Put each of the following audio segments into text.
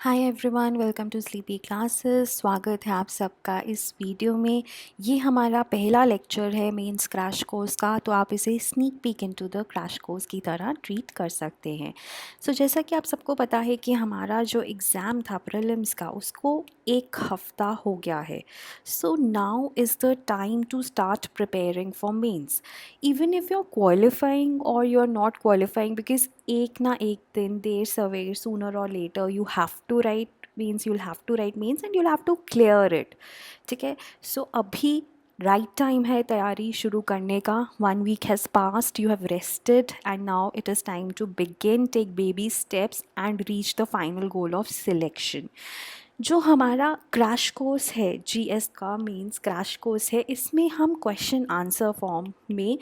Hi everyone, welcome to Sleepy Classes. स्वागत है आप सबका इस वीडियो में। ये हमारा पहला लेक्चर है मेंस क्रैश कोर्स का, तो आप इसे sneak peek into the crash course की तरह ट्रीट कर सकते हैं। जैसा कि आप सबको पता है कि हमारा जो एग्ज़ाम था प्रीलिम्स का, उसको एक हफ़्ता हो गया है। So now is the time to start preparing for mains, even if you are qualifying or you are not qualifying, because एक ना एक दिन, देर सवेर, sooner or later, you have to write means you'll have to write means and you'll have to clear it। ठीक है, सो अभी right time है तैयारी शुरू करने का। 1 week has passed, you have rested and now it is time to begin, take baby steps and reach the final goal of selection। जो हमारा क्रैश कोर्स है जीएस का, मीन्स क्रैश कोर्स है, इसमें हम क्वेश्चन आंसर फॉर्म में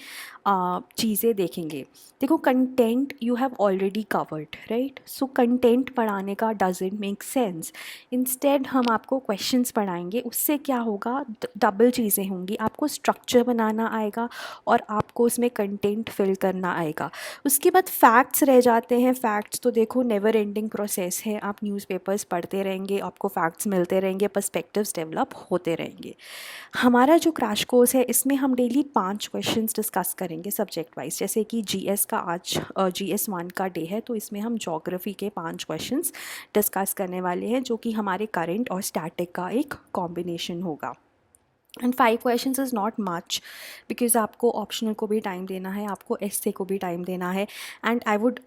चीज़ें देखेंगे। देखो, content you have already covered, right? So content पढ़ाने का डजेंट मेक सेंस। इंस्टेड हम आपको क्वेश्चंस पढ़ाएंगे। उससे क्या होगा, डबल चीज़ें होंगी। आपको स्ट्रक्चर बनाना आएगा और आपको उसमें कंटेंट फिल करना आएगा। उसके बाद फैक्ट्स रह जाते हैं। फैक्ट्स तो देखो नेवर एंडिंग प्रोसेस है। आप न्यूज़पेपर्स पढ़ते रहेंगे, आपको फैक्ट्स मिलते रहेंगे, पर्सपेक्टिव्स डेवलप होते रहेंगे। हमारा जो क्रैश कोर्स है, इसमें हम डेली 5 क्वेश्चंस डिस्कस करेंगे सब्जेक्ट वाइज। जैसे कि जीएस का आज GS1 का डे है, तो इसमें हम ज्योग्राफी के 5 क्वेश्चंस डिस्कस करने वाले हैं, जो कि हमारे करंट और स्टैटिक का एक कॉम्बिनेशन होगा। And 5 questions is not much, because आपको ऑप्शनल को भी टाइम देना है, आपको एस्से को भी टाइम देना है। And I would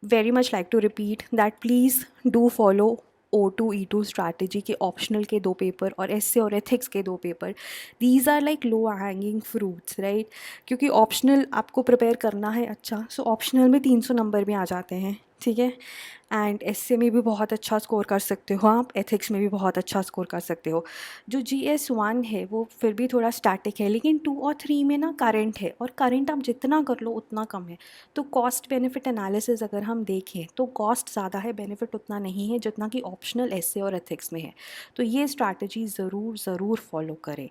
very much like to repeat that please do follow O2 E2 strategy के ऑप्शनल के 2 पेपर और एस्से और एथिक्स के 2 paper. These are like low hanging fruits, right? क्योंकि ऑप्शनल आपको प्रिपेयर करना है अच्छा, सो ऑप्शनल में 300 नंबर भी आ जाते हैं, ठीक है? एंड एस्से में भी बहुत अच्छा स्कोर कर सकते हो आप, एथिक्स में भी बहुत अच्छा स्कोर कर सकते हो। जो GS1 है वो फिर भी थोड़ा स्टैटिक है, लेकिन 2 और 3 में ना करंट है, और करंट आप जितना कर लो उतना कम है। तो कॉस्ट बेनिफिट एनालिसिस अगर हम देखें तो कॉस्ट ज़्यादा है, बेनिफिट उतना नहीं है जितना कि ऑप्शनल एस्से और एथिक्स में है। तो ये स्ट्रैटेजी ज़रूर फॉलो करें,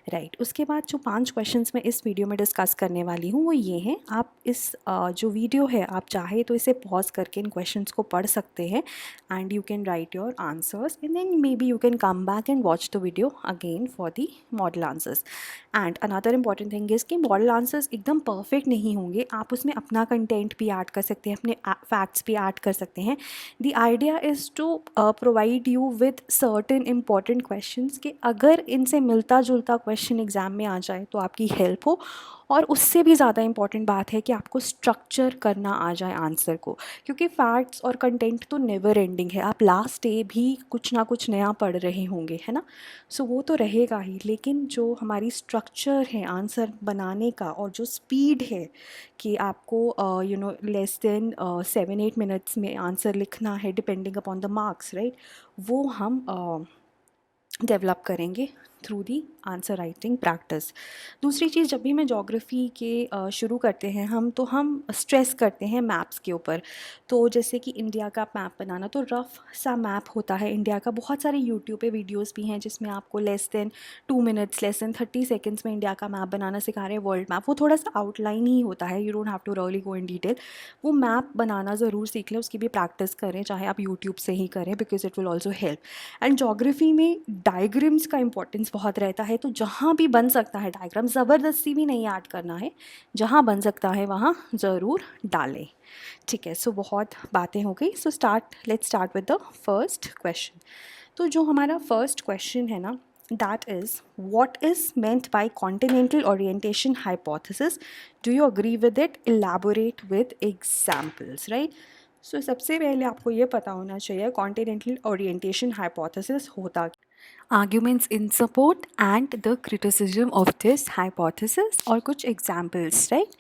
राइट? उसके बाद जो 5 क्वेश्चंस मैं इस वीडियो में डिस्कस करने वाली हूँ वो ये हैं। आप इस जो वीडियो है, आप चाहे तो इसे पॉज करके इन क्वेश्चंस को पढ़ सकते हैं and you can write your answers and then maybe you can come back and watch the video again for the model answers. And another important thing is कि मॉडल आंसर्स एकदम perfect नहीं होंगे। आप उसमें अपना content भी add कर सकते हैं, अपने फैक्ट्स भी ऐड कर सकते हैं। The idea is to provide you with certain important questions कि अगर इनसे मिलता जुलता क्वेश्चन एग्ज़ाम में आ जाए तो आपकी हेल्प हो। और उससे भी ज़्यादा इम्पॉर्टेंट बात है कि आपको स्ट्रक्चर करना आ जाए आंसर को, क्योंकि फैक्ट्स और कंटेंट तो नेवर एंडिंग है। आप लास्ट डे भी कुछ ना कुछ नया पढ़ रहे होंगे, है ना? सो वो तो रहेगा ही, लेकिन जो हमारी स्ट्रक्चर है आंसर बनाने का और जो स्पीड है कि आपको लेस देन 7-8 मिनट्स में आंसर लिखना है depending upon the marks, right? वो हम डेवलप करेंगे through the answer writing practice. दूसरी चीज़, जब भी मैं ज्योग्राफी के शुरू करते हैं तो हम स्ट्रेस करते हैं मैप्स के ऊपर। तो जैसे कि इंडिया का मैप बनाना, तो रफ सा मैप होता है इंडिया का। बहुत सारे यूट्यूब पे वीडियोस भी हैं जिसमें आपको less than 2 minutes, less than 30 seconds में इंडिया का मैप बनाना सिखा रहे हैं, वर्ल्ड मैप। वो थोड़ा सा आउटलाइन ही होता है, you don't have to really go in detail. वो मैप बनाना ज़रूर सीख लें, उसकी भी प्रैक्टिस करें, चाहे आप यूट्यूब से ही करें, because it will also help. And geography में डायग्राम्स का इंपॉर्टेंस बहुत रहता है, तो जहाँ भी बन सकता है डायग्राम, ज़बरदस्ती भी नहीं ऐड करना है, जहाँ बन सकता है वहाँ ज़रूर डालें, ठीक है? सो बहुत बातें हो गई। So let's start with the first question. तो जो हमारा फर्स्ट क्वेश्चन है ना, that is what is meant by continental orientation hypothesis? Do you agree with it? Elaborate with examples, right? सो सबसे पहले आपको ये पता होना चाहिए कॉन्टिनेंटल ओरिएंटेशन हाइपोथेसिस होता क्या। Arguments in support and the criticism of this hypothesis और कुछ एग्जांपल्स, राइट?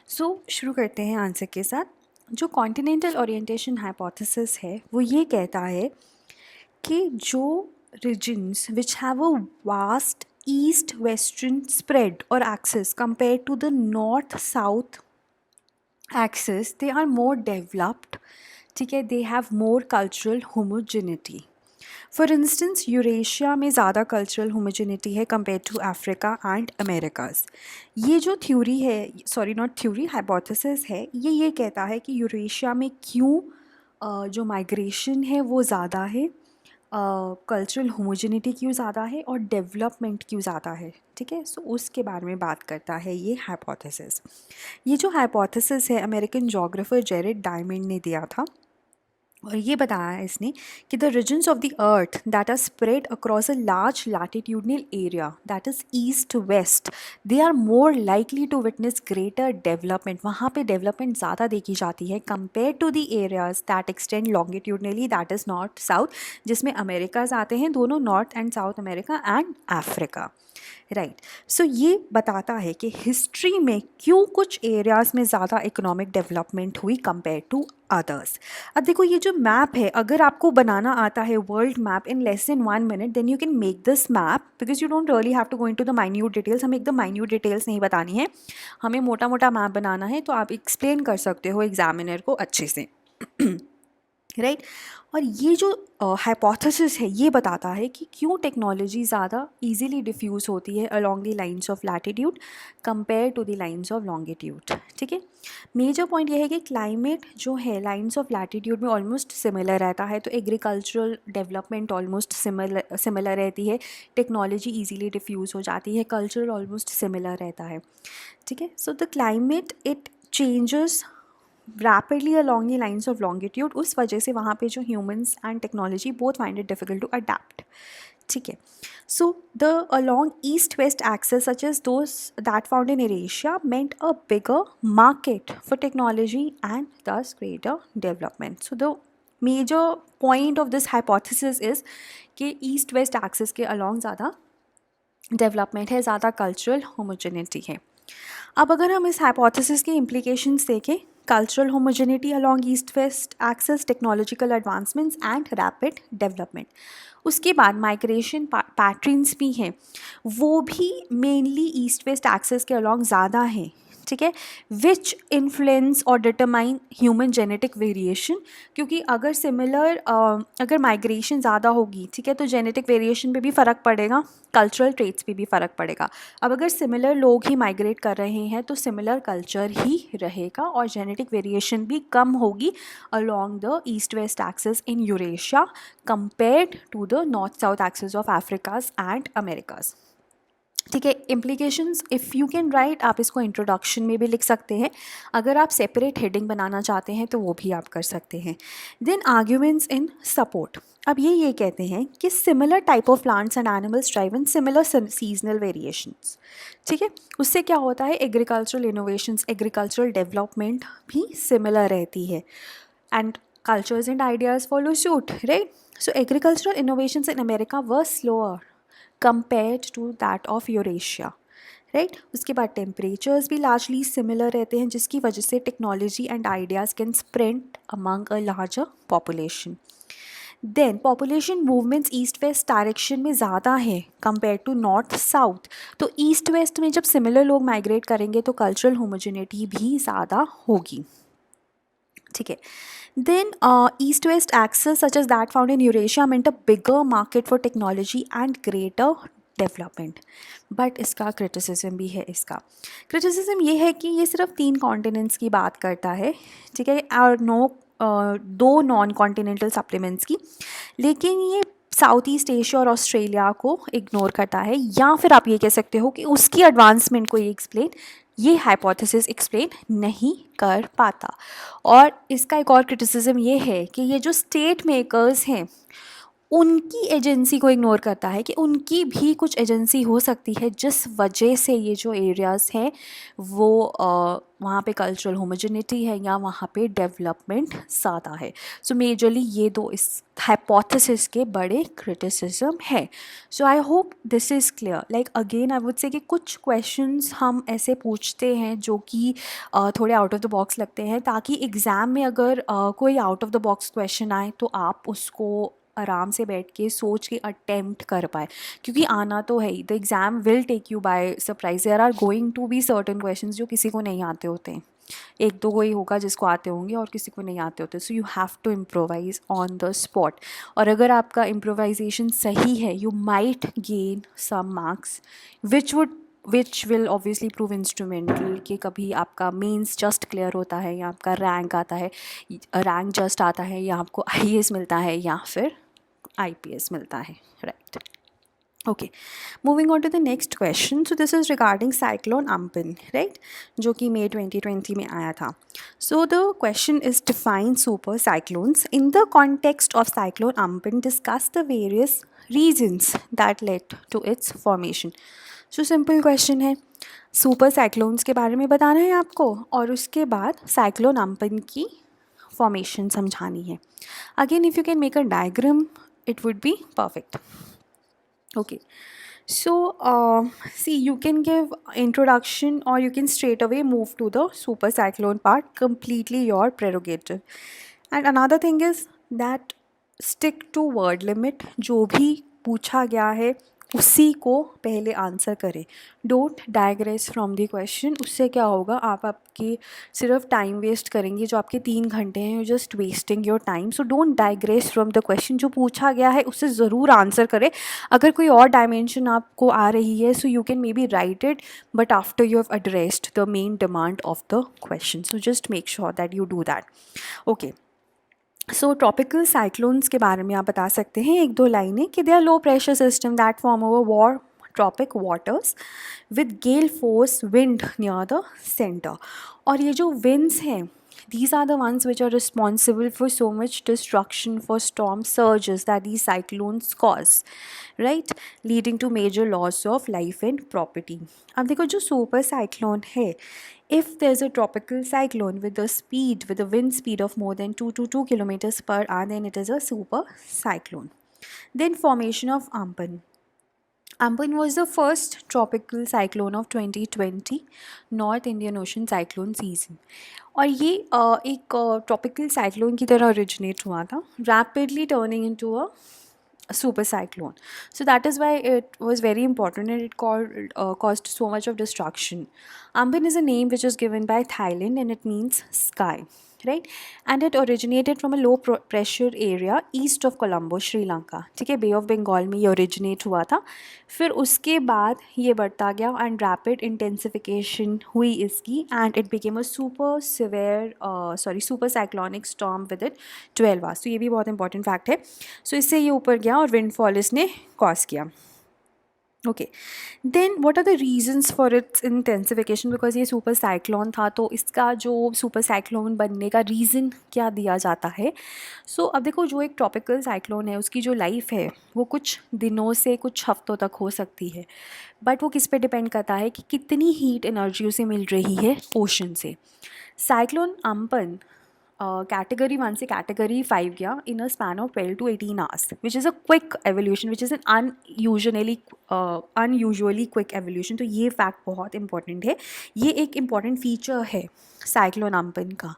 सो शुरू करते हैं आंसर के साथ। जो कॉन्टिनेंटल ओरिएंटेशन हाइपोथेसिस है वो ये कहता है कि जो regions which have a vast east-western spread or axis compared to the north-south axis, they are more developed, ठीक है? They have more cultural homogeneity. For instance Eurasia में ज़्यादा कल्चरल होमोजेनिटी है compare to Africa and Americas. ये जो theory है, sorry not theory, hypothesis है, ये कहता है कि यूरेशिया में क्यों जो माइग्रेशन है वो ज़्यादा है, कल्चरल होमोजेनिटी क्यों ज़्यादा है और डेवलपमेंट क्यों ज़्यादा है, ठीक है। सो उसके बारे में बात करता है ये हाइपोथेसिस। ये जो हाइपोथेसिस है अमेरिकन जोग्राफर जेरेड डायमंड ने दिया था, और ये बताया है इसने कि the regions of the earth that are spread across a large latitudinal area that is east west, they are more likely to witness greater development. वहाँ पे डेवलपमेंट ज़्यादा देखी जाती है compare to the areas that extend longitudinally that is north south, जिसमें Americas आते हैं दोनों, north and south America and Africa, right. So ये बताता है कि हिस्ट्री में क्यों कुछ एरियाज़ में ज़्यादा इकोनॉमिक डेवलपमेंट हुई कंपेयर टू अदर्स। अब देखो ये जो मैप है, अगर आपको बनाना आता है world map in less than 1 minute, then you can make this map because you don't really have to go into the minute details. हमें एकदम माइन्यूट डिटेल्स नहीं बतानी है, हमें मोटा मोटा मैप बनाना है, तो आप एक्सप्लेन कर सकते हो एग्जामिनर को अच्छे से, राइट। और ये जो हाइपोथेसिस है ये बताता है कि क्यों टेक्नोलॉजी ज़्यादा इजीली डिफ्यूज़ होती है along the lines of latitude compare to the lines of longitude, ठीक है। मेजर पॉइंट ये है कि क्लाइमेट जो है लाइंस ऑफ लैटिट्यूड में ऑलमोस्ट सिमिलर रहता है, तो एग्रीकल्चरल डेवलपमेंट ऑलमोस्ट सिमिलर रहती है, टेक्नोलॉजी ईजीली डिफ्यूज़ हो जाती है, कल्चरल ऑलमोस्ट सिमिलर रहता है, ठीक है। So the climate it changes rapidly along the lines of longitude, उस वजह से वहाँ पे जो humans and technology both find it difficult to adapt, ठीक है। So the along east west axis such as those that found in Asia meant a bigger market for technology and thus greater development. So the major point of this hypothesis is कि east west axis के along ज़्यादा development है, ज़्यादा cultural homogeneity है। अब अगर हम इस हाइपोथेसिस के इम्प्लीकेशंस देखें, cultural homogeneity along east west axis, technological advancements and rapid development. उसके बाद माइग्रेशन पैटर्न्स भी हैं, वो भी मेनली ईस्ट वेस्ट एक्सेस के अलॉन्ग ज़्यादा हैं, ठीक है। विच इन्फ्लुएंस और डिटरमाइन ह्यूमन जेनेटिक वेरिएशन, क्योंकि अगर सिमिलर अगर माइग्रेशन ज़्यादा होगी, ठीक है, तो जेनेटिक वेरिएशन पे भी फ़र्क पड़ेगा, कल्चरल ट्रेट्स पे भी फ़र्क पड़ेगा। अब अगर सिमिलर लोग ही माइग्रेट कर रहे हैं तो सिमिलर कल्चर ही रहेगा और जेनेटिक वेरिएशन भी कम होगी along the east west axis in Eurasia compared to the north south axis of Africas and Americas, ठीक है। Implications if you can write, आप इसको इंट्रोडक्शन में भी लिख सकते हैं, अगर आप सेपरेट हेडिंग बनाना चाहते हैं तो वो भी आप कर सकते हैं। देन आर्ग्यूमेंट्स इन सपोर्ट, अब ये कहते हैं कि similar type of plants and animals drive in similar seasonal variations, ठीक है। उससे क्या होता है, एग्रीकल्चरल इनोवेशंस, एग्रीकल्चरल डेवलपमेंट भी सिमिलर रहती है and cultures and ideas follow suit, right? So agricultural innovations in America were slower compared to that of Eurasia, right. उसके बाद टेम्परेचर्स भी लार्जली सिमिलर रहते हैं, जिसकी वजह से technology and ideas can spread among a larger population. Then population movements east west direction में ज़्यादा है कंपेयर टू नॉर्थ साउथ, तो ईस्ट वेस्ट में जब सिमिलर लोग माइग्रेट करेंगे तो कल्चरल होमोजेनिटी भी ज़्यादा होगी, ठीक है। Then east-west axis such as that found in Eurasia meant a bigger market for technology and greater development. But इसका क्रिटिसिज्म भी है, इसका क्रिटिसिज्म ये है कि ये सिर्फ 3 कॉन्टिनेंट्स की बात करता है, ठीक है, और 2 नॉन कॉन्टिनेंटल सप्लीमेंट्स की, लेकिन ये साउथ ईस्ट एशिया और ऑस्ट्रेलिया को इग्नोर करता है, या फिर आप ये कह सकते हो कि उसकी एडवांसमेंट को ये हाइपोथेसिस एक्सप्लेन नहीं कर पाता। और इसका एक और क्रिटिसिज्म ये है कि ये जो स्टेट मेकर्स हैं उनकी एजेंसी को इग्नोर करता है, कि उनकी भी कुछ एजेंसी हो सकती है जिस वजह से ये जो एरियाज़ हैं वो वहाँ पे कल्चरल होमोजेनिटी है या वहाँ पे डेवलपमेंट ज़्यादा है। सो मेजरली ये 2 इस हाइपोथेसिस के बड़े क्रिटिसिज्म है। So I hope this is clear. Like again I would say कि कुछ क्वेश्चंस हम ऐसे पूछते हैं जो कि थोड़े आउट ऑफ द बॉक्स लगते हैं, ताकि एग्ज़ाम में अगर कोई out of the box question आए तो आप उसको आराम से बैठ के सोच के अटेम्प्ट कर पाए, क्योंकि आना तो है ही, the exam will take you by surprise. There are going to be certain questions जो किसी को नहीं आते होते हैं, 1-2 कोई होगा जिसको आते होंगे और किसी को नहीं आते होते। So you have to improvise on the spot, और अगर आपका इम्प्रोवाइजेशन सही है you might gain some marks which would which will obviously prove instrumental कि कभी आपका मेंस जस्ट क्लियर होता है या आपका रैंक आता है, रैंक जस्ट आता है, या आपको आईएएस मिलता है या फिर आईपीएस मिलता है, right. Okay, moving on to the next question. So this is regarding cyclone Amphan, right, जो कि मई 2020 में आया था। So the question is define super cyclones in the context of cyclone Amphan, discuss the various reasons that led to its formation. So simple question है, super cyclones के बारे में बताना है आपको और उसके बाद साइक्लोन अम्पन की फॉर्मेशन समझानी है। Again if you can make a diagram it would be perfect. Okay, so see, you can give introduction or you can straight away move to the super cyclone part, completely your prerogative. And another thing is that stick to word limit, जो भी पूछा गया है उसी को पहले answer करें, don't digress from the question. उससे क्या होगा, आप आपकी सिर्फ टाइम वेस्ट करेंगे, जो आपके 3 घंटे हैं, you just wasting your time. So don't digress from the question, जो पूछा गया है उससे ज़रूर आंसर करें। अगर कोई और डायमेंशन आपको आ रही है, so you can may be right it, but after you have addressed the main demand of the question. So just make sure that you do that. Okay, so tropical cyclones के बारे में आप बता सकते हैं 1-2 लाइनें कि they are low pressure system that form over warm tropic waters with gale force wind near the centre. और ये जो विंड्स हैं, these are the ones which are responsible for so much destruction, for storm surges that these cyclones cause, right, leading to major loss of life and property. अब देखो जो super cyclone है, if there's a tropical cyclone with a wind speed of more than 222 kilometers per hour, then it is a super cyclone. Then formation of Amphan. Amphan was the first tropical cyclone of 2020 North Indian Ocean cyclone season. और ये एक tropical cyclone की तरह originate हुआ था, rapidly turning into a super cyclone. So that is why it was very important and it caused so much of destruction. Amphan is a name which is given by Thailand and it means sky, right? And it originated from a low pressure area east of Colombo, Sri Lanka. ठीक है, बे of Bengal में ये originate हुआ था। फिर उसके बाद ये बढ़ता गया एंड रैपिड इंटेंसिफिकेशन हुई इसकी and it became a super cyclonic storm with it 12 hours. तो ये भी बहुत इंपॉर्टेंट फैक्ट है। सो इससे ये ऊपर गया और विंडफॉल इसने कॉज किया। Okay, then what are the reasons for its intensification, because ये सुपर साइक्लोन था, तो इसका जो सुपर साइक्लोन बनने का रीज़न क्या दिया जाता है। सो अब देखो, जो एक ट्रॉपिकल साइक्लोन है उसकी जो लाइफ है वो कुछ दिनों से कुछ हफ्तों तक हो सकती है, बट वो किस पे डिपेंड करता है कि कितनी हीट एनर्जी उसे मिल रही है ओशन से। साइक्लोन अम्पन category 1 से category 5 गया in a span of 12 to 18 hours, which is a quick evolution, which is an unusually quick evolution. तो ये fact बहुत important है, ये एक important feature है साइक्लोन अम्पन का।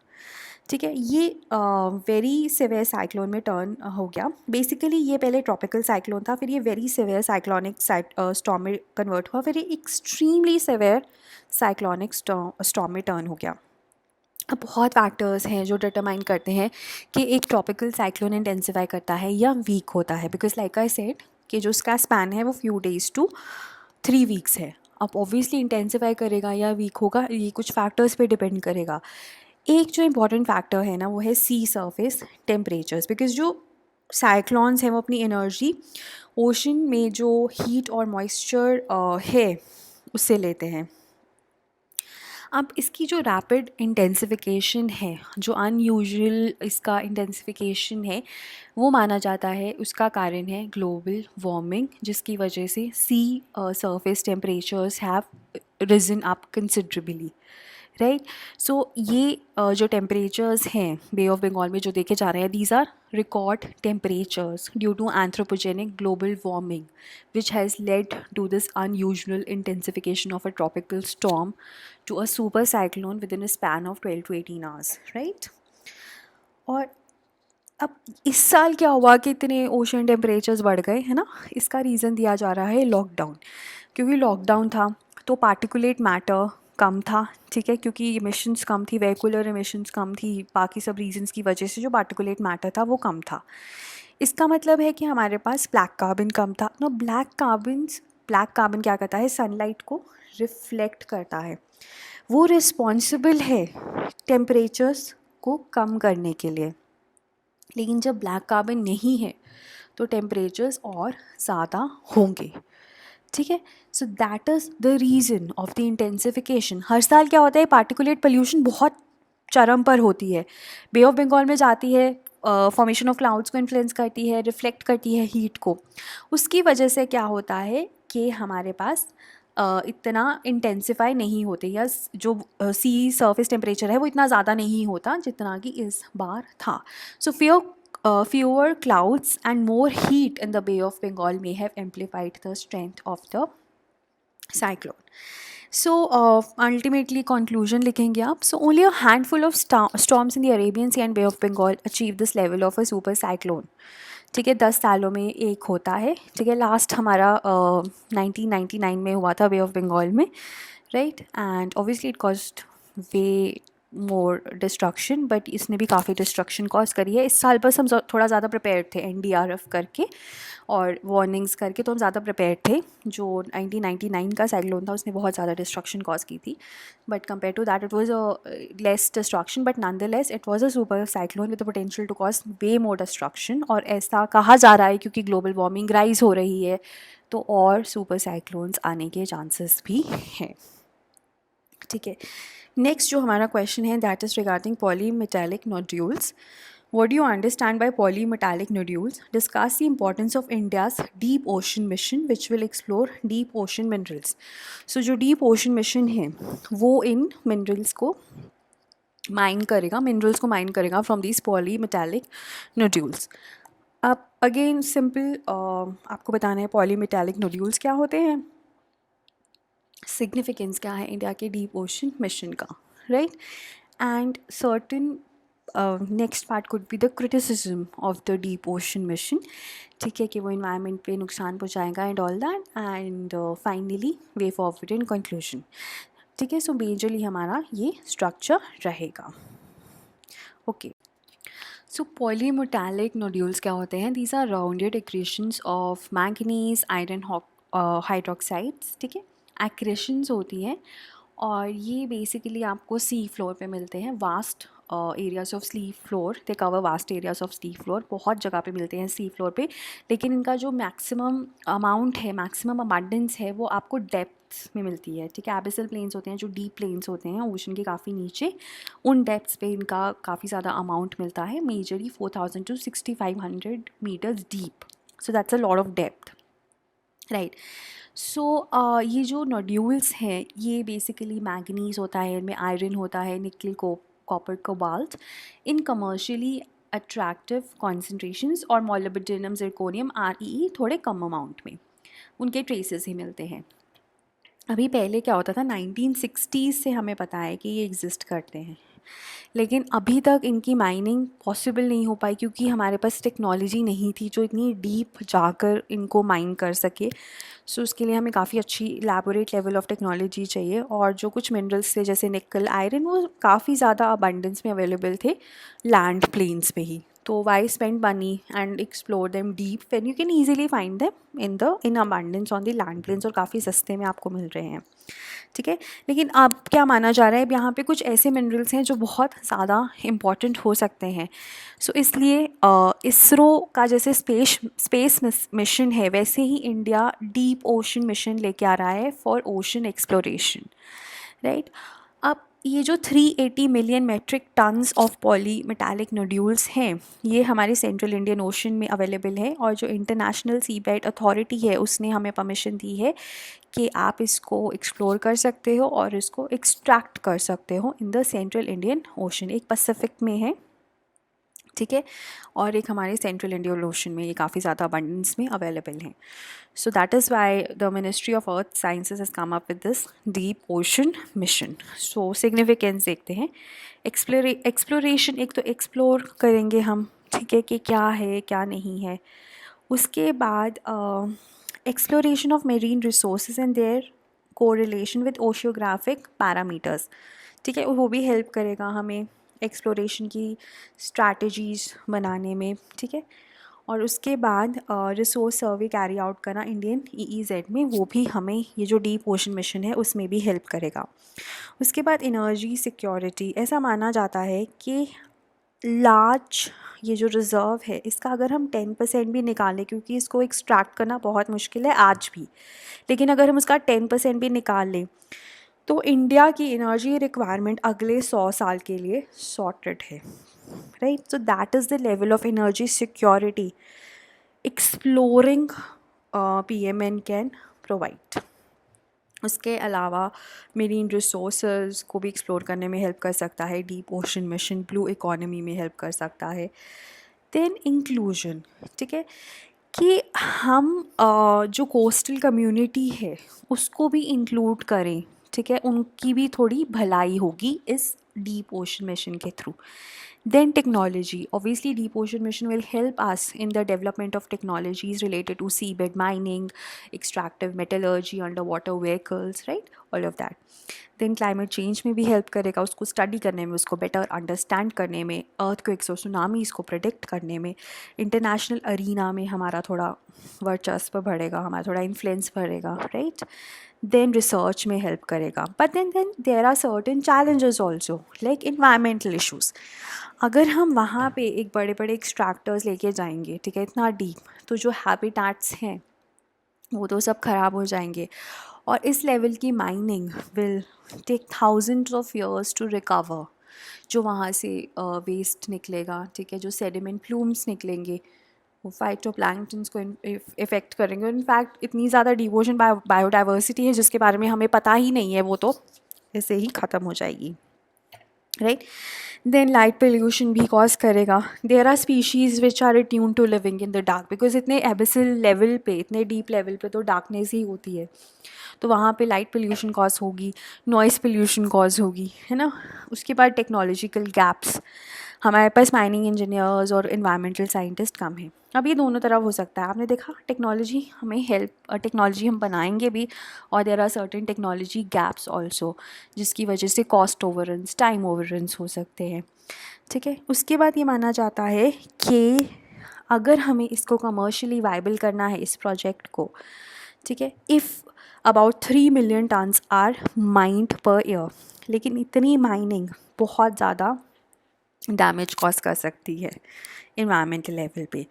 ठीक है, ये वेरी सिवियर साइक्लोन में टर्न हो गया। बेसिकली ये पहले ट्रॉपिकल साइक्लोन था, फिर ये वेरी सिवियर साइक्लोनिक स्टॉर्म में कन्वर्ट हुआ, फिर ये एक्सट्रीमली सिवियर साइक्लोनिक स्टॉर्म में टर्न हो गया। अब बहुत फैक्टर्स हैं जो डिटरमाइन करते हैं कि एक ट्रॉपिकल साइक्लोन इंटेंसिफाई करता है या वीक होता है, बिकॉज लाइक आई सेड कि जो उसका स्पैन है वो फ्यू डेज़ टू 3 वीक्स है। अब ऑब्वियसली इंटेंसिफाई करेगा या वीक होगा, ये कुछ फैक्टर्स पे डिपेंड करेगा। एक जो इम्पॉर्टेंट फैक्टर है ना, वो है सी सरफेस टेम्परेचर्स, बिकॉज जो साइक्लॉन्स हैं वो अपनी एनर्जी ओशन में जो हीट और मॉइस्चर है उससे लेते हैं। अब इसकी जो रैपिड इंटेंसिफिकेशन है, जो अनयूजुअल इसका इंटेंसिफिकेशन है, वो माना जाता है उसका कारण है ग्लोबल वार्मिंग, जिसकी वजह से sea surface temperatures have risen up considerably, right. So ये जो टेम्परेचर्स हैं बे ऑफ बंगाल में जो देखे जा रहे हैं, these are record temperatures due to anthropogenic global warming which has led to this unusual intensification of a tropical storm to a super cyclone within a span of 12 to 18 hours, right. और अब इस साल क्या हुआ कि इतने ocean temperatures बढ़ गए, है ना, इसका रीज़न दिया जा रहा है लॉकडाउन। क्योंकि लॉकडाउन था तो पार्टिकुलेट मैटर कम था, ठीक है, क्योंकि एमिशंस कम थी, वेहिकुलर एमिशंस कम थी, बाकी सब रीजंस की वजह से जो पार्टिकुलेट मैटर था वो कम था। इसका मतलब है कि हमारे पास ब्लैक कार्बन कम था। नो, ब्लैक कार्बन क्या करता है, सनलाइट को रिफ्लेक्ट करता है, वो रिस्पॉन्सिबल है टेम्परेचर्स को कम करने के लिए। लेकिन जब ब्लैक कार्बन नहीं है तो टेम्परेचर्स और ज़्यादा होंगे, ठीक है। So that is the reason of the intensification. हर साल क्या होता है, पार्टिकुलेट पोल्यूशन बहुत चरम पर होती है, बे ऑफ बंगाल में जाती है, फॉर्मेशन ऑफ क्लाउड्स को इन्फ्लुएंस करती है, रिफ्लेक्ट करती है हीट को। उसकी वजह से क्या होता है कि हमारे पास इतना इंटेंसिफाई नहीं होते, या जो सी सरफेस टेम्परेचर है वो इतना ज़्यादा नहीं होता जितना कि इस बार था। सो fewer clouds and more heat in the Bay of Bengal may have amplified the strength of the cyclone. So ultimately conclusion लिखेंगे आप. So only a handful of storms in the Arabian Sea and Bay of Bengal achieve this level of a super cyclone. ठीक है, 10 सालों में एक होता है, ठीक है. लास्ट हमारा 1999 में हुआ था बे ऑफ बंगाल में, right. And obviously it cost way more destruction, but इसने भी काफ़ी डिस्ट्रक्शन कॉज करी है. इस साल बस हम थोड़ा ज़्यादा प्रिपेयर्ड थे NDRF करके और वार्निंग्स करके, तो हम ज़्यादा प्रिपेयर्ड थे. जो 1999 का साइक्लोन था उसने बहुत ज़्यादा डिस्ट्रक्शन कॉज की थी, but compare to that it was a less destruction, but nonetheless it was a super cyclone with the potential to cause way more destruction. और ऐसा कहा जा रहा है क्योंकि ग्लोबल वार्मिंग राइज हो रही है तो और सुपर साइक्लोन्स आने के चांसेस भी हैं, ठीक है. नेक्स्ट जो हमारा क्वेश्चन है that is regarding polymetallic nodules. What do you understand by polymetallic nodules? Discuss the importance of India's deep ocean mission which will explore deep ocean minerals. So जो deep ocean mission है वो इन minerals को mine करेगा, minerals को mine करेगा from these polymetallic nodules. अब again simple आपको बताना है पॉलीमेटालिक नोड्यूल्स क्या होते हैं, सिग्निफिकेंस क्या है इंडिया के डीप ओशन मिशन का, right. And certain next part could be the criticism of the deep ocean mission, ठीक है, कि वो इन्वायरमेंट पे नुकसान पहुंचाएगा and all that. And finally way forward in conclusion, ठीक है. सो मेजरली हमारा ये स्ट्रक्चर रहेगा, ओके. सो पॉलीमेटालिक नोड्यूल्स क्या होते हैं, these are rounded accretions of manganese iron hydroxides, ठीक है. एक्रेशंस होती हैं और ये बेसिकली आपको सी फ्लोर पे मिलते हैं. Vast areas of sea floor, they cover vast areas of sea floor, बहुत जगह पे मिलते हैं सी फ्लोर पे. लेकिन इनका जो मैक्सिमम अमाउंट है, मैक्सिमम अबांडेंस है, वो आपको डेप्थ्स में मिलती है, ठीक है. एबिसल प्लेन्स होते हैं जो डीप प्लेन्स होते हैं ओशन के काफ़ी नीचे, उन डेप्थ्स पे इनका काफ़ी ज़्यादा अमाउंट मिलता है, majorly 4000 to 6500 metres deep. So that's a lot of depth, right. So ये जो नोड्यूल्स हैं ये बेसिकली मैंगनीज होता है, इनमें आयरन होता है, निकल कॉपर कोबाल्ट इन कमर्शियली अट्रैक्टिव कॉन्सेंट्रेशंस, और मोलिब्डेनम जिरकोनियम REE थोड़े कम अमाउंट में उनके ट्रेसेस ही मिलते हैं. अभी पहले क्या होता था, 1960s से हमें पता है कि ये एग्जिस्ट करते हैं, लेकिन अभी तक इनकी माइनिंग पॉसिबल नहीं हो पाई क्योंकि हमारे पास टेक्नोलॉजी नहीं थी जो इतनी डीप जाकर इनको माइन कर सके. सो उसके लिए हमें काफ़ी अच्छी इलैबोरेट लेवल ऑफ टेक्नोलॉजी चाहिए. और जो कुछ मिनरल्स थे जैसे निकल आयरन, वो काफ़ी ज़्यादा अबंडेंस में अवेलेबल थे लैंड प्लेन्स पे ही. तो why spend money and explore them deep when you can easily find them in abundance on the land plains, और काफ़ी सस्ते में आपको मिल रहे हैं, ठीक है. लेकिन अब क्या माना जा रहा है, यहाँ पे कुछ ऐसे मिनरल्स हैं जो बहुत ज़्यादा इम्पॉर्टेंट हो सकते हैं. सो इसलिए इसरो का जैसे स्पेस मिशन है वैसे ही इंडिया डीप ओशन मिशन लेके आ रहा है फॉर ओशन एक्सप्लोरेशन, राइट. अब ये जो 380 million metric tons of polymetallic nodules हैं ये हमारे सेंट्रल इंडियन ओशन में अवेलेबल है, और जो इंटरनेशनल सीबेड अथॉरिटी है उसने हमें परमिशन दी है कि आप इसको एक्सप्लोर कर सकते हो और इसको एक्सट्रैक्ट कर सकते हो in the central Indian ocean. एक पैसिफिक में है, ठीक है, और एक हमारे सेंट्रल इंडियन ओशन में ये काफ़ी ज़्यादा अबंडेंस में अवेलेबल हैं. सो that is why the ministry of earth sciences has come up with this deep ocean mission. So significance देखते हैं. एक्सप्लोरेशन, एक तो एक्सप्लोर करेंगे हम, ठीक है, कि क्या है क्या नहीं है. उसके बाद exploration of marine resources and their correlation with oceanographic parameters, ठीक है, वो भी हेल्प करेगा हमें एक्सप्लोरेशन की स्ट्रैटेजीज़ बनाने में, ठीक है. और उसके बाद रिसोर्स सर्वे कैरी आउट करना इंडियन EEZ में, वो भी हमें ये जो डीप ओशन मिशन है उसमें भी हेल्प करेगा। उसके बाद एनर्जी सिक्योरिटी, ऐसा माना जाता है कि लार्ज ये जो रिज़र्व है इसका अगर हम 10% भी निकालें, क्योंकि इसको एक्सट्रैक्ट करना बहुत मुश्किल है आज भी, लेकिन अगर हम उसका 10% भी निकाल लें तो इंडिया की एनर्जी रिक्वायरमेंट अगले 100 साल के लिए सॉर्टेड है, right. So that is the level of energy security exploring PMN can provide. उसके अलावा मेरीन रिसोर्सेज को भी एक्सप्लोर करने में हेल्प कर सकता है, deep ocean mission blue economy में हेल्प कर सकता है। देन इंक्लूजन, ठीक है, कि हम जो कोस्टल कम्युनिटी है उसको भी इंक्लूड करें, ठीक है, उनकी भी थोड़ी भलाई होगी इस डीप ओशन मिशन के through. Then technology. Obviously, Deep Ocean Mission will help us in the development of technologies related to seabed mining, extractive metallurgy, underwater vehicles, right? All of that. Then climate change में भी help करेगा, उसको study करने में, उसको better understand करने में, earthquakes और tsunamis को predict करने में, international arena में हमारा थोड़ा वर्चस्व बढ़ेगा, हमारा थोड़ा influence बढ़ेगा, right? Then research में help करेगा. But then there are certain challenges also, like environmental issues. अगर हम वहाँ पे एक बड़े बड़े एक्सट्रैक्टर्स लेके जाएंगे, ठीक है, इतना डीप, तो जो हैबिटेट्स हैं वो तो सब ख़राब हो जाएंगे, और इस लेवल की mining will take thousands of years to recover. जो वहाँ से वेस्ट निकलेगा, ठीक है, जो सेडिमेंट प्लूम्स निकलेंगे वो फाइटोप्लैंक्टन्स को इफ़ेक्ट करेंगे। इनफैक्ट इतनी ज़्यादा डिवोशन बायोडाइवर्सिटी है जिसके बारे में हमें पता ही नहीं है, वो तो ऐसे ही ख़त्म हो जाएगी, राइट। देन लाइट पोल्यूशन भी कॉज करेगा। There are species which are attuned to living in the dark, because इतने एबिसल लेवल पे, इतने डीप लेवल पे तो डार्कनेस ही होती है, तो वहाँ पे लाइट पोल्यूशन कॉज होगी, नॉइज़ पोल्यूशन कॉज होगी, है ना। उसके बाद टेक्नोलॉजिकल गैप्स, हमारे पास माइनिंग इंजीनियर्स और इन्वायरमेंटल साइंटिस्ट कम हैं। अब ये दोनों तरफ हो सकता है, आपने देखा टेक्नोलॉजी हमें हेल्प, टेक्नोलॉजी हम बनाएंगे भी, और there are certain technology gaps also, जिसकी वजह से कॉस्ट ओवररन्स, टाइम ओवररन्स हो सकते हैं, ठीक है। उसके बाद ये माना जाता है कि अगर हमें इसको कमर्शियली वाइबल करना है इस प्रोजेक्ट को, ठीक है, if about 3 million tons are mined per year, लेकिन इतनी माइनिंग बहुत ज़्यादा डैमेज कॉज कर सकती है इन्वायरमेंटल लेवल पे।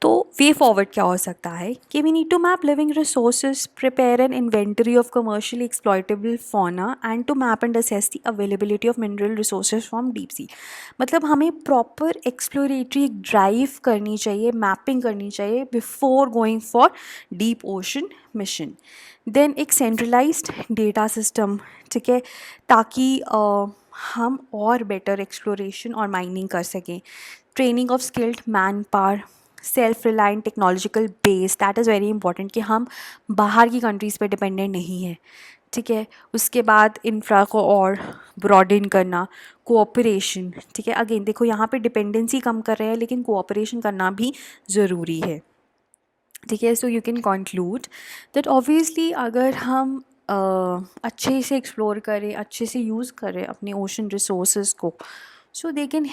तो वे फॉरवर्ड क्या हो सकता है कि we need to map living resources, prepare an inventory of commercially exploitable fauna and to map and assess the availability of mineral resources from deep sea. मतलब हमें प्रॉपर एक्सप्लोरेटरी ड्राइव करनी चाहिए, mapping करनी चाहिए before going for deep ocean mission. Then एक centralised data system, ठीक है, ताकि हम और बेटर एक्सप्लोरेशन और माइनिंग कर सकें। Training of skilled man power, self reliant technological base, that is very important कि हम बाहर की कंट्रीज़ पे डिपेंडेंट नहीं है, ठीक है। उसके बाद इंफ्रा को और ब्रॉडन करना, कोऑपरेशन, ठीक है। अगेन देखो यहाँ पे डिपेंडेंसी कम कर रहे हैं, लेकिन कोऑपरेशन करना भी ज़रूरी है, ठीक है। So you can conclude that obviously अगर हम अच्छे से एक्सप्लोर करें, अच्छे से यूज़ करें अपने ओशन रिसोर्सेज को, so they can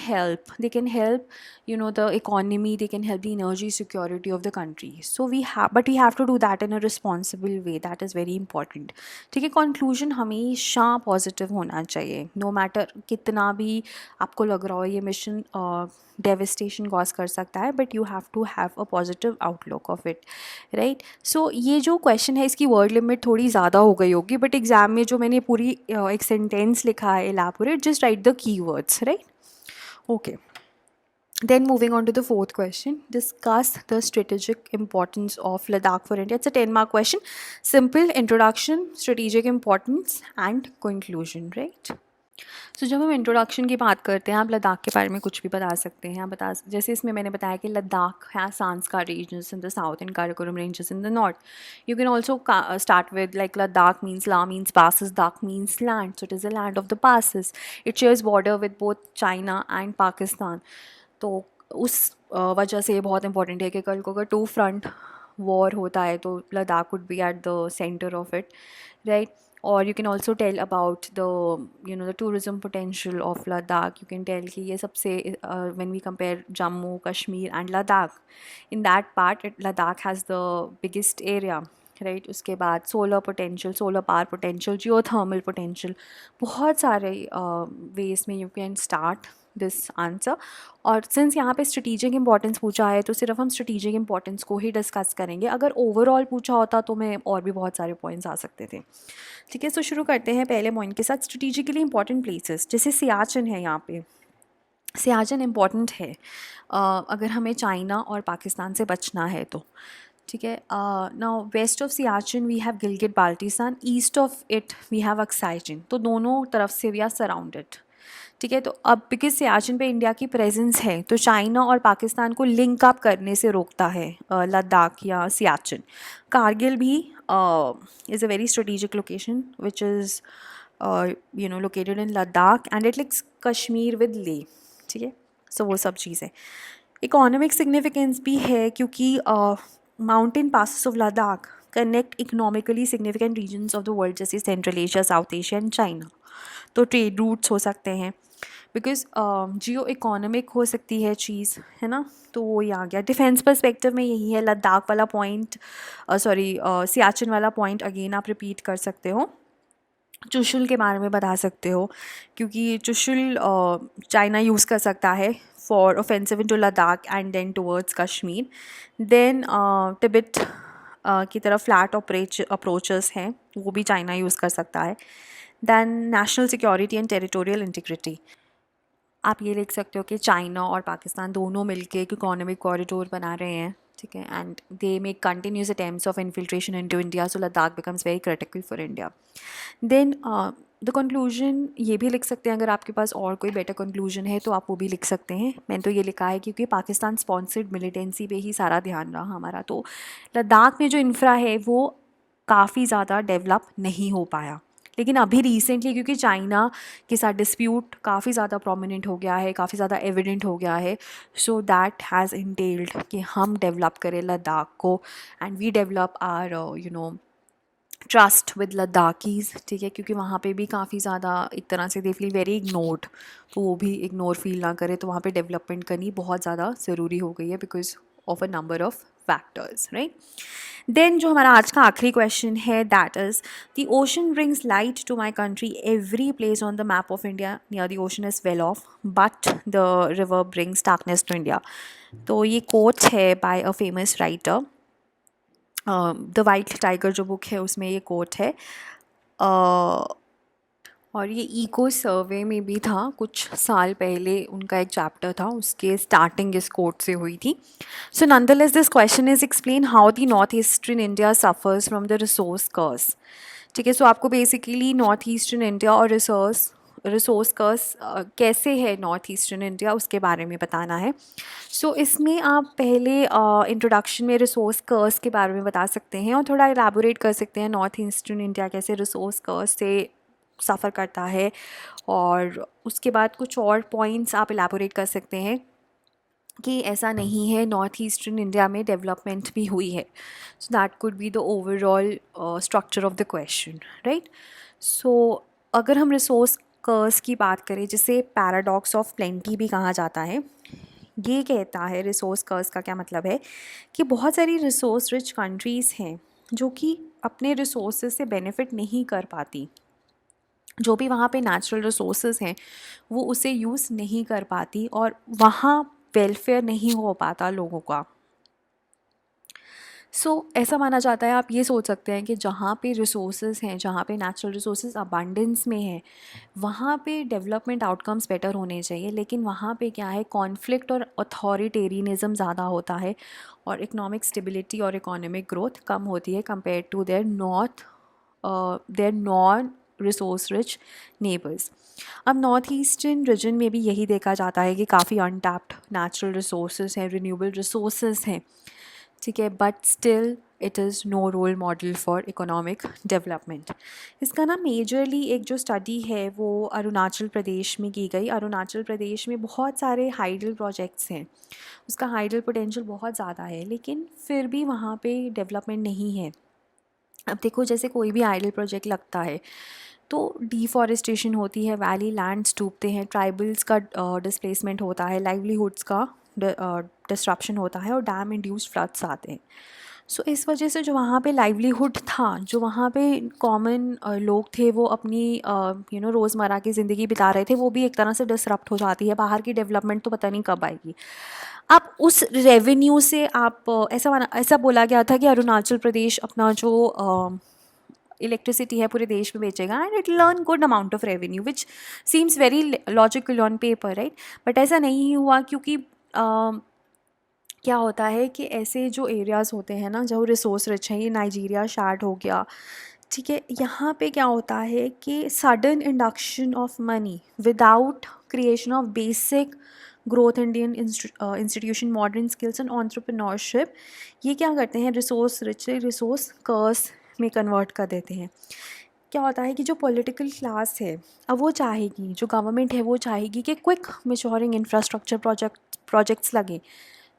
help, you know, the economy, they can help the energy security of the country. So but we have to do that in a responsible way, that is very important, ठीक है। conclusion हमेशा positive होना चाहिए, no matter कितना भी आपको लग रहा हो ये मिशन डेविस्टेशन कॉज कर सकता है, but you have to have a positive outlook of it, right. So ये जो क्वेश्चन है इसकी वर्ड लिमिट थोड़ी ज़्यादा हो गई होगी, बट एग्जाम में जो मैंने पूरी एक सेंटेंस लिखा है elaborate, just right the keywords, right. Okay. Then moving on to the fourth question, discuss the strategic importance of Ladakh for India. It's a 10-mark question. Simple introduction, strategic importance and conclusion, right? So जब हम introduction की बात करते हैं, आप लद्दाख के बारे में कुछ भी बता सकते हैं। आप जैसे इसमें मैंने बताया कि लद्दाख है Zanskar regions in the south and Karakoram ranges in the north. You can also start with like Ladakh means la means passes, dak means land, so it is the land of the passes. It shares border with both China and Pakistan. तो उस वजह से ये बहुत important है कि कल को अगर टू फ्रंट वॉर होता है तो Ladakh would be at the centre of it, right. और you can also tell about the tourism potential of Ladakh. You can tell कि ये सबसे when we compare Jammu Kashmir and Ladakh, in that part Ladakh has the biggest area, right. उसके बाद solar potential, solar power potential, geothermal potential, बहुत सारे ways में you can start this answer. और since यहाँ पे स्ट्रेटिजिक इंपॉर्टेंस पूछा है तो सिर्फ हम स्ट्रेटिजिक इंपॉर्टेंस को ही डिस्कस करेंगे. अगर ओवरऑल पूछा होता तो मैं और भी बहुत सारे पॉइंट्स आ सकते थे. ठीक है, तो शुरू करते हैं पहले पॉइंट के साथ. स्ट्रेटिजिकली इंपॉर्टेंट प्लेसेस, जैसे सियाचिन है. यहाँ पे सियाचिन इम्पॉर्टेंट है अगर हमें चाइना और पाकिस्तान से बचना है तो. ठीक है, now west of Siachen we have Gilgit Baltistan, east of it we have Aksai Chin. तो दोनों तरफ से वी आर सराउंडेड. ठीक है, तो अब बिकॉज सियाचिन पे इंडिया की प्रेजेंस है तो चाइना और पाकिस्तान को लिंक अप करने से रोकता है लद्दाख या सियाचिन. कारगिल भी is a very strategic location which is located in Ladakh and it links Kashmir with ले. ठीक है, सो वो सब चीज़ें. इकोनॉमिक सिग्निफिकेंस भी है क्योंकि mountain passes of Ladakh connect economically significant regions of the world, जैसे Central Asia, South Asia and China. तो ट्रेड रूट्स हो सकते हैं बिकॉज जियो इकोनॉमिक हो सकती है चीज़, है ना. तो वो ही आ गया. डिफेंस पर्सपेक्टिव में यही है. लद्दाख वाला पॉइंट, सियाचिन वाला पॉइंट अगेन आप रिपीट कर सकते हो. चुशुल के बारे में बता सकते हो क्योंकि चुशुल चाइना यूज़ कर सकता है for offensive into Ladakh and then towards Kashmir. Then Tibet की तरफ फ्लैट अप्रोचेस हैं, वो भी चाइना यूज़ कर सकता है. Then national security and territorial integrity, आप ये लिख सकते हो कि चाइना और पाकिस्तान दोनों मिलकर एक इकोनॉमिक कॉरिडोर बना रहे हैं. ठीक है, and they make continuous attempts of infiltration into India, so Ladakh becomes very critical for India. Then the conclusion ये भी लिख सकते हैं. अगर आपके पास और कोई बेटर कंक्लूजन है तो आप वो भी लिख सकते हैं. मैंने तो ये लिखा है क्योंकि पाकिस्तान स्पॉन्सर्ड मिलिटेंसी पे ही सारा ध्यान रहा हमारा. तो लद्दाख में जो इंफ्रा है वो काफ़ी ज़्यादा डेवलप नहीं हो पाया, लेकिन अभी रिसेंटली क्योंकि चाइना के साथ डिस्प्यूट काफ़ी ज़्यादा प्रोमिनेंट हो गया है, काफ़ी ज़्यादा एविडेंट हो गया है. सो दैट हैज़ इंटेल्ड कि हम डेवलप करें लद्दाख को and we develop our trust with Ladakhis. ठीक है, क्योंकि वहाँ पे भी काफ़ी ज़्यादा एक तरह से दे फील वेरी इग्नोर्ड, तो वो भी इग्नोर फील ना करे. तो वहाँ पे डेवलपमेंट करनी बहुत ज़्यादा ज़रूरी हो गई है because of a number of factors, right. Then जो हमारा आज का आखिरी क्वेश्चन है that is the ocean brings light to my country, every place on the map of India near the ocean is well off but the river brings darkness to India. तो ये quote है by a famous writer. The White Tiger जो book है उसमें ये quote है. और ये इको सर्वे में भी था कुछ साल पहले, उनका एक चैप्टर था, उसके स्टार्टिंग इस कोट से हुई थी. So nonetheless this question is explain how the north eastern India suffers from the resource curse. ठीक है, सो आपको बेसिकली नॉर्थ ईस्टर्न इंडिया और रिसोर्स कर्स कैसे है नॉर्थ ईस्टर्न इंडिया उसके बारे में बताना है. सो इसमें आप पहले इंट्रोडक्शन में रिसोर्स कर्स के बारे में बता सकते हैं और थोड़ा इलेबोरेट कर सकते हैं नॉर्थ ईस्टर्न इंडिया कैसे रिसोर्स कर्स से सफ़र करता है. और उसके बाद कुछ और पॉइंट्स आप इलेबोरेट कर सकते हैं कि ऐसा नहीं है, नॉर्थ ईस्टर्न इंडिया में डेवलपमेंट भी हुई है. So that could be the overall structure of the question, right. सो अगर हम रिसोर्स कर्स की बात करें जिसे पैराडॉक्स ऑफ प्लेंटी भी कहा जाता है, ये कहता है रिसोर्स कर्स का क्या मतलब है कि बहुत सारी रिसोर्स रिच कंट्रीज़ हैं जो कि अपने रिसोर्सेज से बेनिफिट नहीं कर पाती. जो भी वहाँ पे नेचुरल रिसोर्सेज हैं वो उसे यूज़ नहीं कर पाती और वहाँ वेलफेयर नहीं हो पाता लोगों का. ऐसा माना जाता है, आप ये सोच सकते हैं कि जहाँ पे रिसोर्सेज हैं, जहाँ पे नेचुरल रिसोर्सेज अबंडेंस में है, वहाँ पे डेवलपमेंट आउटकम्स बेटर होने चाहिए. लेकिन वहाँ पे क्या है, कॉन्फ्लिक्ट और अथॉरिटेरियनिज़म ज़्यादा होता है और इकोनॉमिक स्टेबिलिटी और इकोनॉमिक ग्रोथ कम होती है compare to their non resource rich neighbours. अब नॉर्थ ईस्टर्न रीजन में भी यही देखा जाता है कि काफ़ी अनटैप्ड नेचुरल रिसोर्सेज हैं, रिन्यूएबल रिसोर्सेज हैं. ठीक है, but still it is no role model for economic development. इसका ना मेजरली एक जो स्टडी है वो अरुणाचल प्रदेश में की गई. अरुणाचल प्रदेश में बहुत सारे हाइडल प्रोजेक्ट्स हैं, उसका हाइडल पोटेंशियल बहुत ज़्यादा है, लेकिन फिर भी वहाँ पे डेवलपमेंट नहीं है. अब देखो जैसे कोई भी आइडल प्रोजेक्ट लगता है तो डिफॉरेस्टेशन होती है, वैली लैंड्स डूबते हैं, ट्राइबल्स का डिस्प्लेसमेंट होता है, लाइवलीहुड्स का डिस्ट्रप्शन होता है और डैम इंड्यूस्ड फ्लड्स आते हैं। सो इस वजह से जो वहाँ पे लाइवलीहुड था, जो वहाँ पे कॉमन लोग थे वो अपनी रोज़मर्रा की ज़िंदगी बिता रहे थे, वो भी एक तरह से डिसरप्ट हो जाती है। बाहर की डेवलपमेंट तो पता नहीं कब आएगी। आप उस रेवेन्यू से आप ऐसा बोला गया था कि अरुणाचल प्रदेश अपना जो इलेक्ट्रिसिटी है पूरे देश में बेचेगा and it learn good amount of revenue which seems very logical on paper, right. But ऐसा नहीं हुआ क्योंकि क्या होता है कि ऐसे जो एरियाज़ होते हैं ना जो रिसोर्स रिच हैं, ये नाइजीरिया शार्ट हो गया, ठीक है, यहाँ पे क्या होता है कि sudden induction of money without creation of basic growth Indian institution modern skills and entrepreneurship, ये क्या करते हैं, रिसोर्स रिच से रिसोर्स कर्स में कन्वर्ट कर देते हैं। क्या होता है कि जो पॉलिटिकल क्लास है अब वो चाहेगी, जो गवर्नमेंट है वो चाहेगी कि क्विक मेच्योरिंग इंफ्रास्ट्रक्चर प्रोजेक्ट्स लगे,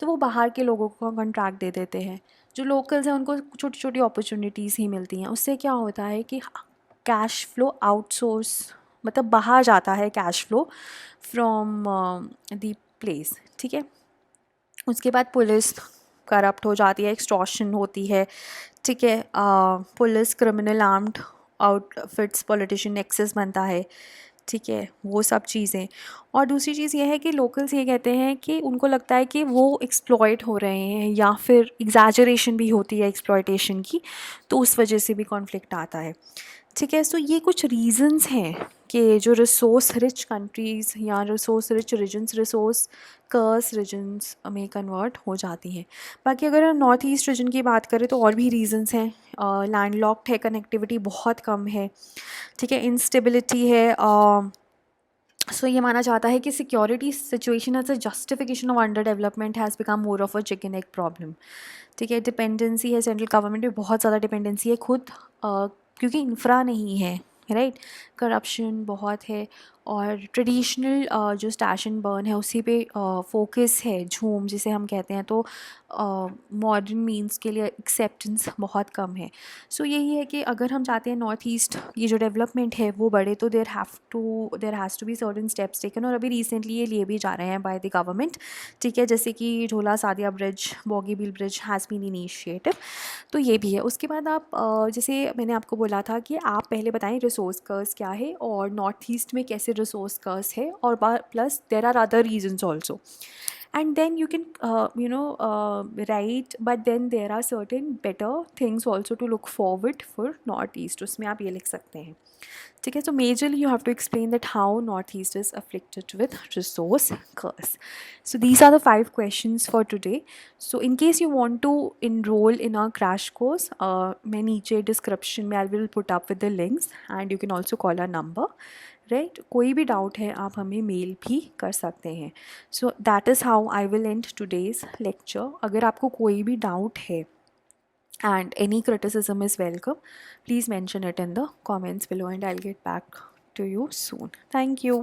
तो वो बाहर के लोगों को कॉन्ट्रैक्ट दे देते हैं। जो लोकल्स हैं उनको छोटी छोटी अपॉर्चुनिटीज़ ही मिलती हैं। उससे क्या होता है कि कैश फ्लो आउटसोर्स, मतलब बाहर जाता है cash flow from the place, ठीक है। उसके बाद पुलिस करप्ट हो जाती है, एक्सटॉर्शन होती है, ठीक है। Police criminal armed outfits politician access बनता है, ठीक है, वो सब चीज़ें। और दूसरी चीज़ ये है कि लोकल्स ये कहते हैं कि उनको लगता है कि वो एक्सप्लॉइट हो रहे हैं या फिर एग्जैजरेशन भी होती है एक्सप्लॉइटेशन की, तो उस वजह से भी कॉन्फ्लिक्ट आता है, ठीक है। सो ये कुछ रीजंस हैं कि जो रिसोर्स रिच कंट्रीज़ या रिसोर्स रिच रीजन्स रिसोर्स कर्स रीजन्स में कन्वर्ट हो जाती हैं। बाकी अगर हम नॉर्थ ईस्ट रीजन की बात करें तो और भी रीजंस हैं। लैंडलॉक्ड है, कनेक्टिविटी बहुत कम है, ठीक है, इंस्टेबिलिटी है। सो ये माना जाता है कि security situation as a justification of under development has become more of a chicken egg problem, ठीक है। डिपेंडेंसी है, सेंट्रल गवर्नमेंट में बहुत ज़्यादा डिपेंडेंसी है खुद, क्योंकि इंफ्रा नहीं है, राइट। करप्शन बहुत है और ट्रेडिशनल जो स्टैश एंड बर्न है उसी पे फोकस है, झूम जिसे हम कहते हैं। तो मॉडर्न मीन्स के लिए एक्सेप्टेंस बहुत कम है। सो यही है कि अगर हम चाहते हैं नॉर्थ ईस्ट ये जो डेवलपमेंट है वो बढ़े तो there has to be certain steps taken, और अभी रिसेंटली ये लिए भी जा रहे हैं बाय द गवर्नमेंट, ठीक है। जैसे कि Dhola Sadiya bridge, Bogibeel bridge has been initiative, तो ये भी है। उसके बाद आप जैसे मैंने आपको बोला था कि आप पहले बताएं रिसोर्स कर्स क्या है और नॉर्थ ईस्ट में कैसे रिसोर्स कर्स है, और plus there are other reasons also, and then you can write, but then there are certain better things also to look forward for north east, उसमें आप ये लिख सकते हैं, ठीक है। So majorly you have to explain that how northeast is afflicted with resource curse. So these are the 5 questions for today. So in case you want to enroll in our crash course, मैं नीचे description में I will put up with the links, and you can also call our number, right. कोई भी doubt है आप हमें mail भी कर सकते हैं। सो that is how I will and today's lecture. अगर आपको कोई भी डाउट है and any criticism is welcome, please mention it in the comments below and I'll get back to you soon. Thank you.